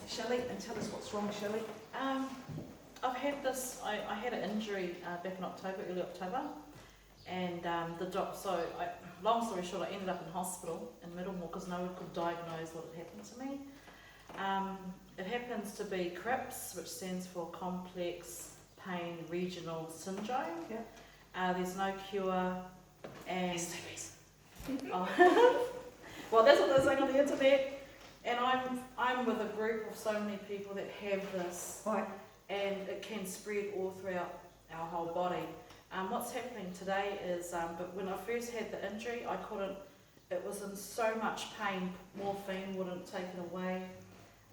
Shelley, and tell us what's wrong, Shelley. I've had this, I had an injury back in October, early October, and long story short, I ended up in hospital in Middlemore because no one could diagnose what had happened to me. It happens to be CRIPS, which stands for Complex Pain Regional Syndrome. Yeah. There's no cure, and Yes, there is. well, that's what they're saying on the internet. And I'm with a group of so many people that have this, Right. and it can spread all throughout our whole body. What's happening today is, but when I first had the injury, I couldn't. It was in so much pain. Morphine wouldn't take it away.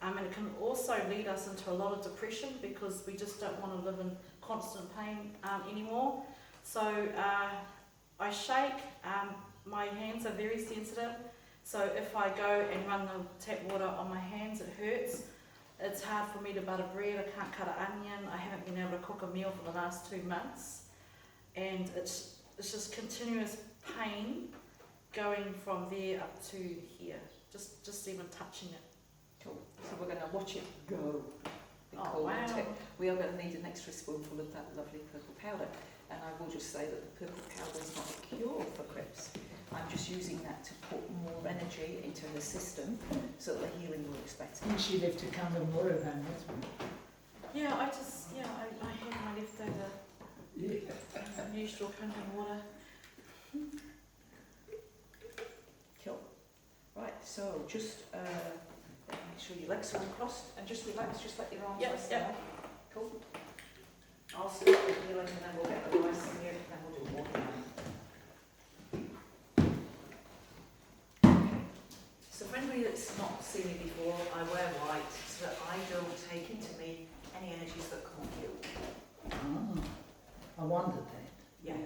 And it can also lead us into a lot of depression because we just don't want to live in constant pain anymore. So I shake, my hands are very sensitive, so if I go and run the tap water on my hands, it hurts. It's hard for me to butter bread, I can't cut an onion, I haven't been able to cook a meal for the last 2 months. And it's just continuous pain going from there up to here, just even touching it. Cool. So we're going to watch it go. Oh, wow. We are going to need an extra spoonful of that lovely purple powder. And I will just say that the purple powder is not a cure for CRIPS. I'm just using that to put more energy into her system so that the healing works better. And she lived to come and more of them, that's one. Yeah, I had my leftover usual drinking water. Cool. Right, so just make sure your legs are uncrossed and just relax, just let your arms rest down. Cool. I'll start with healing and then we'll get the rice in here and then we'll do water. Okay. So for anybody that's not seen me before, I wear white so that I don't take into me any energies that come off you. I wondered that. Yeah.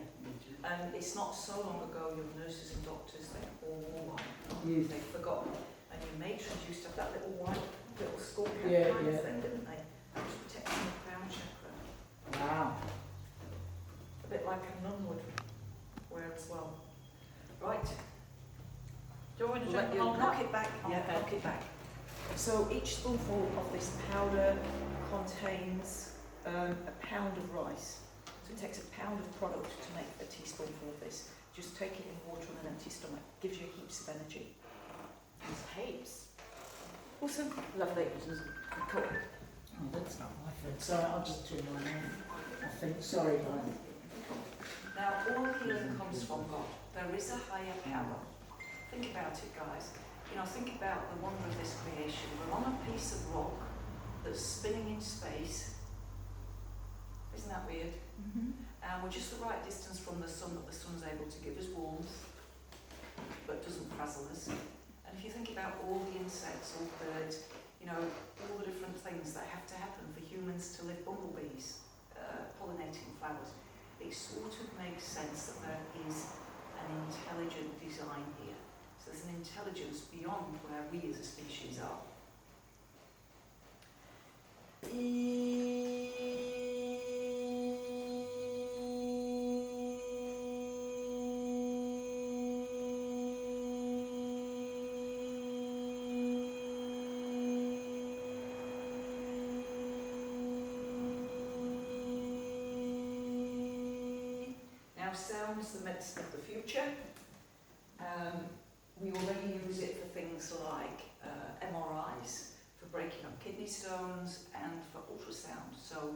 And it's not so long ago your nurses and doctors, they all wore white. Yes. They've forgotten. And your matrons used to have that little white, little scorpion Yeah, kind yeah. of thing, didn't they? That was protecting the crown chakra. Wow. A bit like a nun would wear as well. Right. Do you want me to Let drink you the whole knock cup? it back. Yeah, Okay. knock it back. So each spoonful of this powder contains a pound of rice. So it takes a pound of product to make a teaspoonful of this. Just take it in water on an empty stomach. Gives you heaps of energy. It's heaps. Awesome. Lovely. Cool. Oh, that's not my fault. Sorry, I'll just turn mine off. I think, sorry, guys. Now, all healing comes from God. There is a higher power. Think about it, guys. You know, think about the wonder of this creation. We're on a piece of rock that's spinning in space. Isn't that weird? And we're just the right distance from the sun that the sun's able to give us warmth, but doesn't frazzle us. And if you think about all the insects, all the birds, you know, all the different things that have to happen for humans to live, bumblebees, pollinating flowers, it sort of makes sense that there is an intelligent design here. So there's an intelligence beyond where we as a species are. Now sound's the medicine of the future. We already use it for things like MRIs, for breaking up kidney stones and for ultrasound. So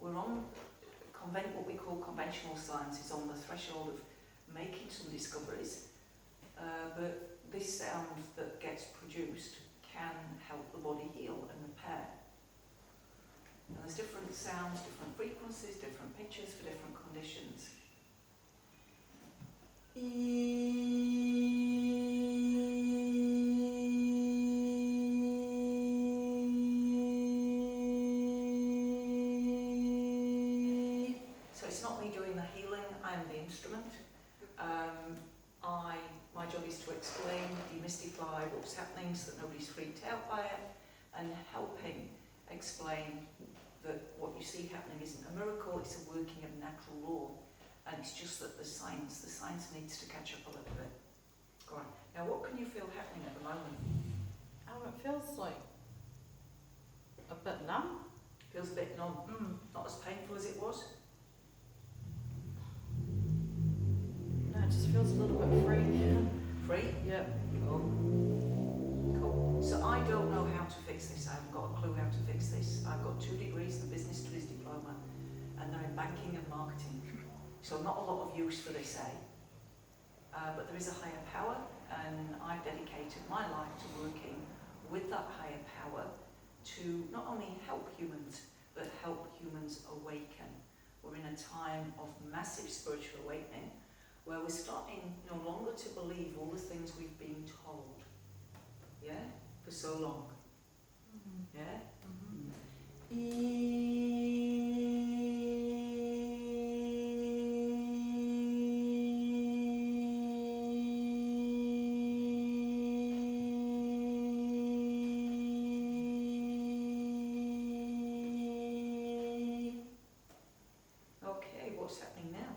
we're on what we call conventional science is on the threshold of making some discoveries, but this sound that gets produced can help the body heal and repair. And there's different sounds, different frequencies, different pitches for different conditions. So it's not me doing the healing, I'm the instrument. My job is to explain, demystify what's happening so that nobody's freaked out by it, and helping explain that what you see happening isn't a miracle, it's a working of natural law. And it's just that the science needs to catch up a little bit. Go on. Now what can you feel happening at the moment? It feels like numb. Feels a bit numb. Not as painful as it was. No, it just feels a little bit free. Free? Yeah. Cool. So I don't know how to fix this. I haven't got a clue how to fix this. I've got 2 degrees, the business studies diploma, and they're in banking and marketing. So not a lot of use for this, but there is a higher power, and I've dedicated my life to working with that higher power to not only help humans, but help humans awaken. We're in a time of massive spiritual awakening, where we're starting no longer to believe all the things we've been told, yeah, for so long, yeah? Okay, what's happening now?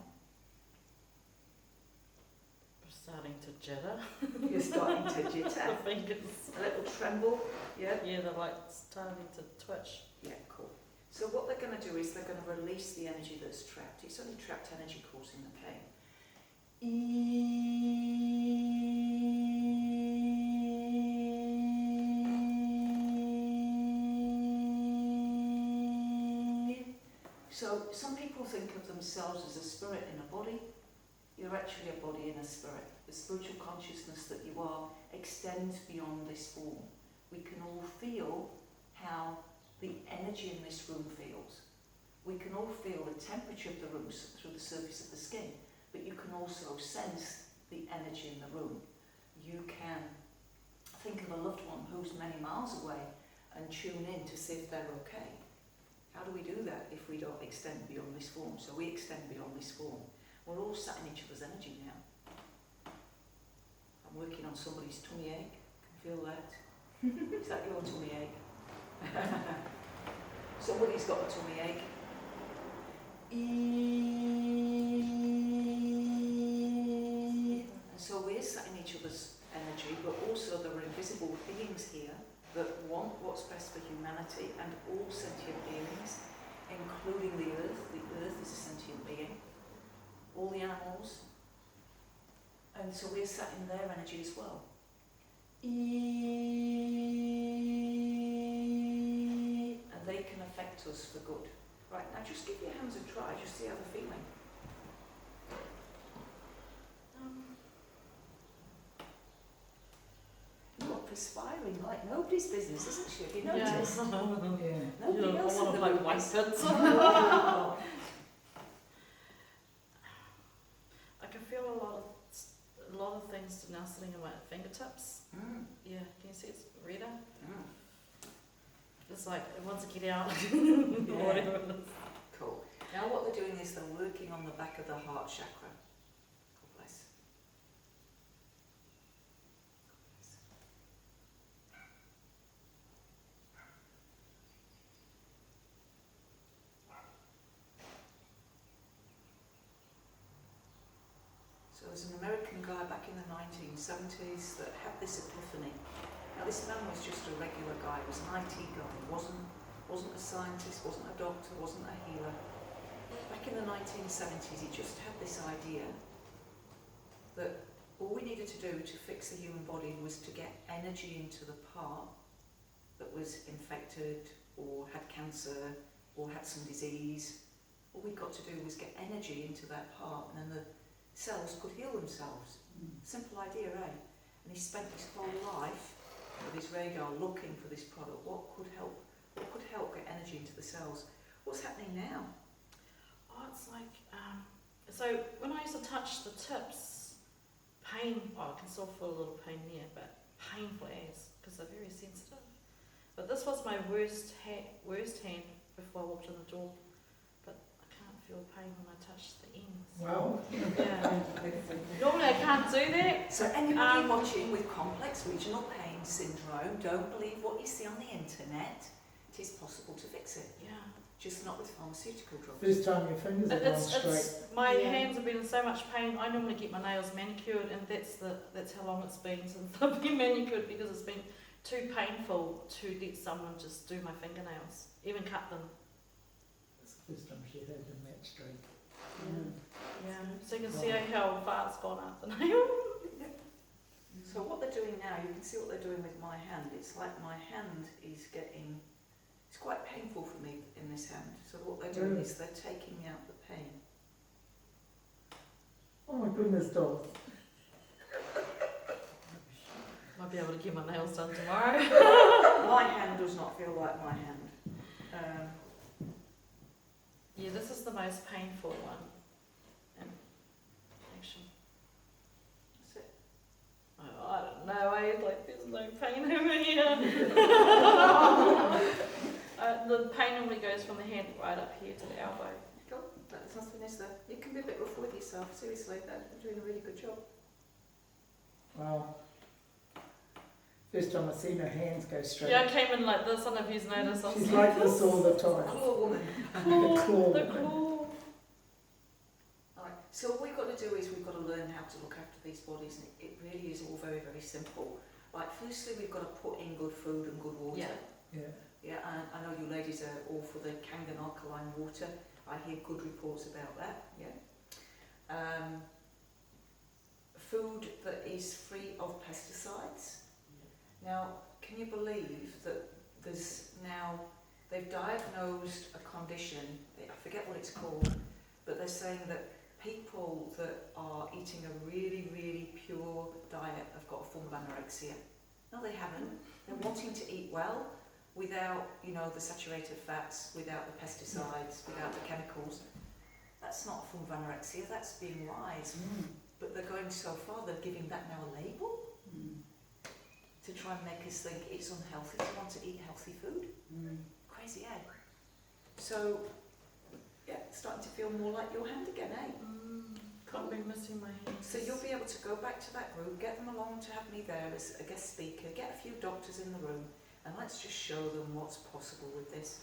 I'm starting to jitter. You're starting to jitter, The fingers. a little tremble, yeah? Yeah, they're like starting to twitch. Yeah, cool. So what they're going to do is they're going to release the energy that's trapped. It's only trapped energy causing the pain. So some people think of themselves as a spirit in a body. You're actually a body in a spirit. The spiritual consciousness that you are extends beyond this form. We can all feel how the energy in this room feels. We can all feel the temperature of the room through the surface of the skin, but you can also sense the energy in the room. You can think of a loved one who's many miles away and tune in to see if they're okay. How do we do that if we don't extend beyond this form? So we extend beyond this form. We're all sat in each other's energy now. I'm working on somebody's tummy ache. Can feel that. Is that your tummy ache? Somebody's got a tummy ache. And so we're sat in each other's energy, but also there are invisible beings here that want what's best for humanity, and all sentient beings, including the earth. The earth is a sentient being. All the animals. And so we're sat in their energy as well. And they can affect us for good. Right, now just give your hands a try, just see how they're feeling. You're perspiring like nobody's business, isn't she? Have you noticed? Yeah. Nobody else in the like room white is. bits. I can feel a lot of things now sitting in my fingertips. Yeah, can you see it's redder? It's like it wants to get out. Yeah. Whatever it is. Cool. Now what they're doing is they're working on the back of the heart chakra. God bless. So there's an American guy back in the 1970s that had this epiphany. Now this man was just a regular guy, he was an IT guy, wasn't a scientist, wasn't a doctor, wasn't a healer. Back in the 1970s he just had this idea that all we needed to do to fix the human body was to get energy into the part that was infected or had cancer or had some disease. All we got to do was get energy into that part, and then the cells could heal themselves. Simple idea, eh? And he spent his whole life with his radar looking for this product. What could help get energy into the cells? What's happening now? Oh, it's like so when I used to touch the tips, pain. Oh, I can still feel a little pain there, but painful as because they're very sensitive. But this was my worst hand before I walked in the door. But I can't feel pain when I touch the ends. Wow. Yeah. Normally I can't do that. So anybody watching with complex regional pain syndrome, don't believe what you see on the internet. It is possible to fix it, Yeah. just not with pharmaceutical drugs. This time your fingers are gone straight. It's my Yeah. hands have been in so much pain. I normally get my nails manicured, and that's how long it's been since I've been manicured, because it's been too painful to let someone just do my fingernails, even cut them. It's the first time she heard them that straight. Yeah, so you can see how far it's gone up the nail. So what they're doing now, you can see what they're doing with my hand. It's like my hand is getting, it's quite painful for me in this hand. So what they're doing is they're taking out the pain. Oh my goodness, dolls. Might be able to get my nails done tomorrow. My hand does not feel like my hand. Yeah, this is the most painful one. And actually, That's it. oh, I don't know. Like there's no pain over here. The pain normally goes from the hand right up here to the elbow. Cool. There's nothing, is there? You can be a bit rough with yourself. Seriously, you're doing a really good job. Wow. First time I've seen her hands go straight. Yeah, I came in like this. I don't know if you've noticed. I was She's like this all the time. Claw woman. The claw. The claw. Alright, so what we've got to do is we've got to learn how to look after these bodies, and it really is all very, very simple. Like, firstly, we've got to put in good food and good water. Yeah. Yeah. Yeah, and I know you ladies are all for the Kangen alkaline water. I hear good reports about that, yeah. Food that is free of pesticides. Now, can you believe that there's now, they've diagnosed a condition, I forget what it's called, but they're saying that people that are eating a really, really pure diet have got a form of anorexia. No, they haven't. They're wanting to eat well without, you know, the saturated fats, without the pesticides, without the chemicals. That's not a form of anorexia, that's being wise. But they're going so far, they're giving that now a label to try and make us think it's unhealthy to want to eat healthy food. Crazy, eh? So, yeah, it's starting to feel more like your hand again, eh? Can't be missing my hands. So you'll be able to go back to that group, get them along to have me there as a guest speaker, get a few doctors in the room, and let's just show them what's possible with this.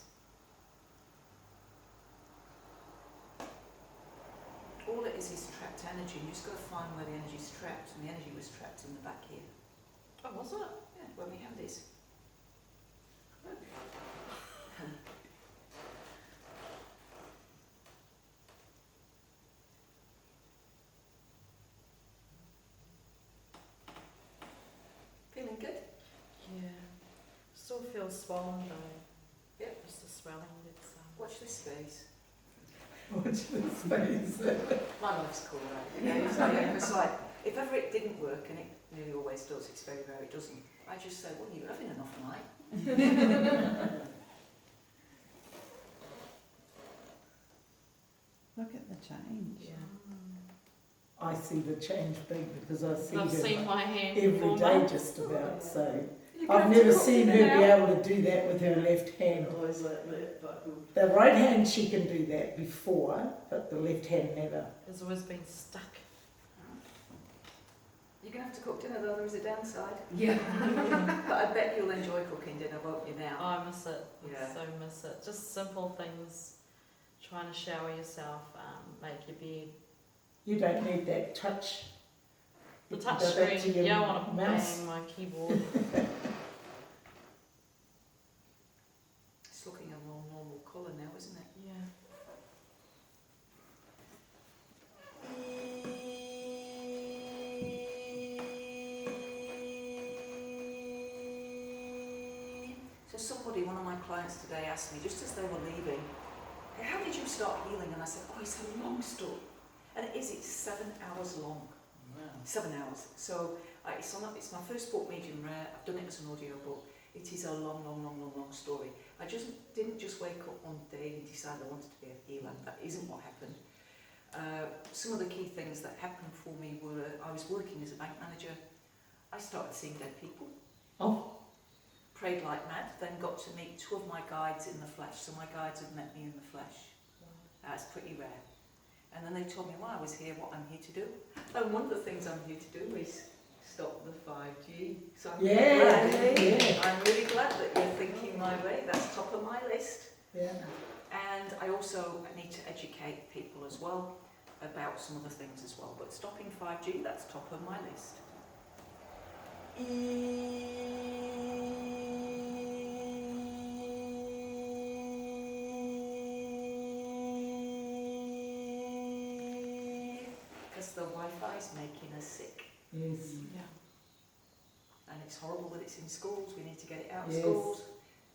All it is trapped energy. You just got to find where the energy's trapped, and the energy was trapped in the back here. Oh, was it? Yeah, where my hand is. Feeling good? Yeah. Still feels swollen though. Yep. Just the swelling that's Watch this space. Watch this face. My life's cool, right? Yeah, it's like, if ever it didn't work, and it nearly always does, it's very rare it doesn't, I just say, well, you're having enough night. Look at the change. yeah. I see the change big because I see I've her seen my hand every before, day Mum. just about, so You're gonna I've have to never cook seen her dinner be now. able to do that with her left hand. Always like that, but The right hand she can do that before, but the left hand never. It's always been stuck. You're going to have to cook dinner though, there is a downside. yeah. But I bet you'll enjoy cooking dinner, won't you now? Oh, I miss it. Yeah. I so miss it. Just simple things. Trying to shower yourself, make your bed. You don't need that touch. The You can touch go back to screen, your yeah, I want to mouse. bang my keyboard. It's looking a more normal colour now, isn't it? Yeah. So somebody, one of my clients today asked me, just as they were leaving, "Hey, how did you start healing?" And I said, oh, it's a long story. And it is, it's 7 hours long. 7 hours. So it's my first book, medium rare. I've done it as an audio book. It is a long, long, long, long, long story. I didn't just wake up one day and decide I wanted to be a healer. That isn't what happened. Some of the key things that happened for me were I was working as a bank manager. I started seeing dead people. Oh. Prayed like mad. Then got to meet 2 of my guides in the flesh. So my guides had met me in the flesh. That's pretty rare. And then they told me why I was here, what I'm here to do. And one of the things I'm here to do is stop the 5G. So I'm I'm really glad that you're thinking my way. That's top of my list. Yeah. And I also need to educate people as well about some other things as well. But stopping 5G, that's top of my list. Because the Wi-Fi is making us sick. Yes. Yeah. And it's horrible that it's in schools. We need to get it out of Yes. schools.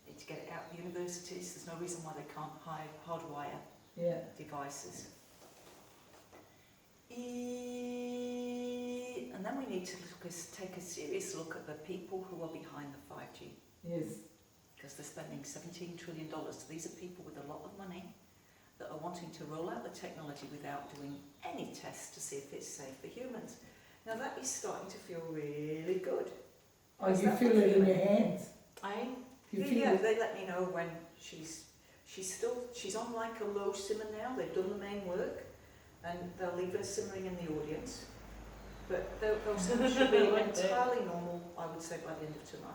Need to get it out of universities. There's no reason why they can't hardwire Yeah. devices. And then we need to take a serious look at the people who are behind the 5G. Yes. Because they're spending $17 trillion. So these are people with a lot of money that are wanting to roll out the technology without doing any tests to see if it's safe for humans. Now that is starting to feel really good. Oh, Is you that feel the it in your feeling? hands. Eh? You Yeah, feel yeah, it. they let me know when she's on like a low simmer now. They've done the main work, and they'll leave her simmering in the audience. But those should be entirely normal, I would say, by the end of tonight.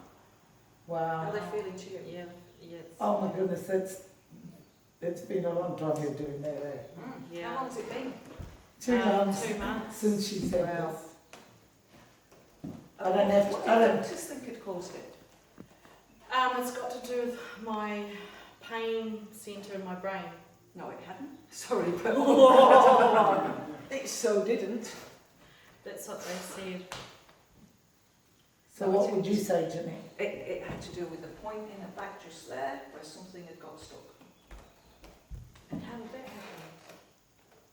How Wow. are they feeling to you? Yeah, yeah. Oh my goodness, it's been a long time you're doing that, eh? Yeah. How long has it been? 2 months 2 months. since she's had Wow. this. I don't have to- What I do don't- doctors think had caused it? It's got to do with my pain centre in my brain. No, it hadn't. Sorry, but it so didn't. That's what they said. So what would you say, Jenny? It had to do with the point in the back just there where something had got stuck. And how did that happen?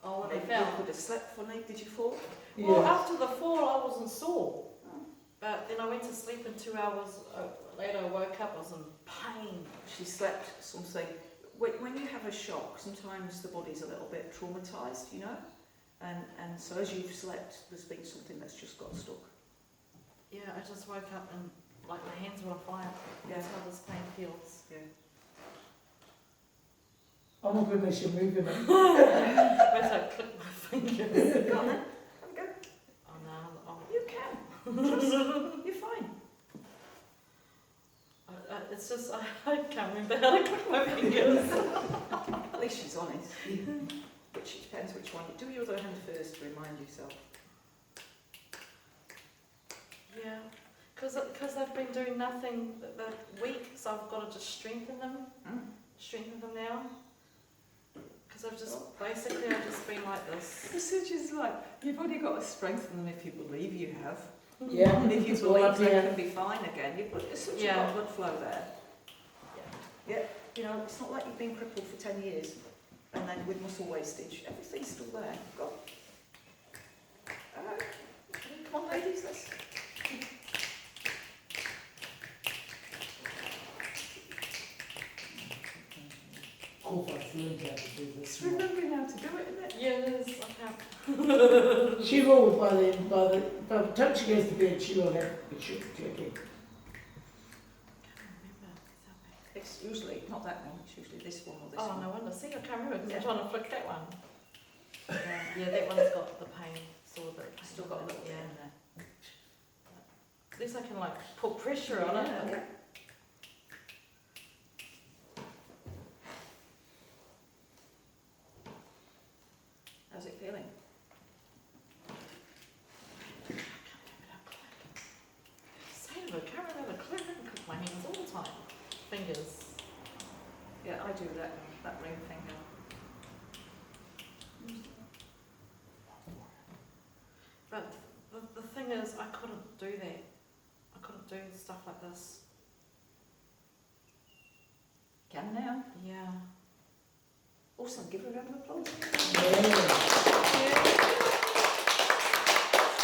Oh, when I Maybe fell. you could have slept funny. Did you fall? Well, Yeah. after the fall, I wasn't sore. Oh. But then I went to sleep, and 2 hours later, I woke up. I was in pain. She slept something. When you have a shock, sometimes the body's a little bit traumatised, you know? And so as you've slept, there's been something that's just got stuck. Yeah, I just woke up and like my hands were on fire. Yeah. That's how this pain feels. Yeah. Oh my goodness, you're moving it. Wait till I click my fingers. Go on then. Have a go. Oh no, You can. You're fine. it's just I can't remember how to click my fingers. At least she's honest. But it depends which one. Do your other hand first to remind yourself. Yeah, because they've been doing nothing. They're weak, so I've got to just strengthen them. Strengthen them now. Because I've just been like this. Research is like, you've only got to strengthen them if you believe you have. Yeah. And if you Well, believe they yeah. can be fine again, you've got such Yeah. a blood flow there. Yeah, you know, it's not like you've been crippled for 10 years and then with muscle wastage. Everything's still there. Go on. Come on, ladies, let's... Cool, I've learned how to do this. It's remembering how to do it, isn't it? Yeah, it is. I can't. She will by the time she goes to bed, she will have it should click it. It's usually not that one, it's usually this one or this Oh, one. no wonder. See, I can't remember because Yeah. I'm trying to flick that one. Yeah, that one's got the pain, sort of bit. Still got a little bit Yeah. in there. At least I can like put pressure on it. Yeah. How's it feeling? Same, I can't remember the click. I can click my hands all the time. Fingers. Yeah, I do that ring finger. But the thing is, I couldn't do that. I couldn't do stuff like this. Can now. Yeah. Awesome, give her a round of applause. Yeah.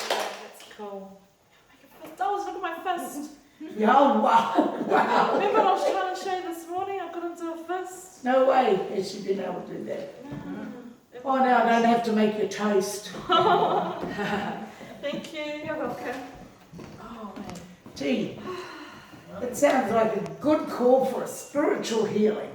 Yeah, that's cool. Oh, look at my fist. Yeah, oh, wow. Wow. Remember when I was trying to show you this morning? I couldn't do a fist. No way has she been able to do that. No. Oh, now I don't have to make your toast. Thank you. You're welcome. Oh, man. Gee, it sounds like a good call for a spiritual healing.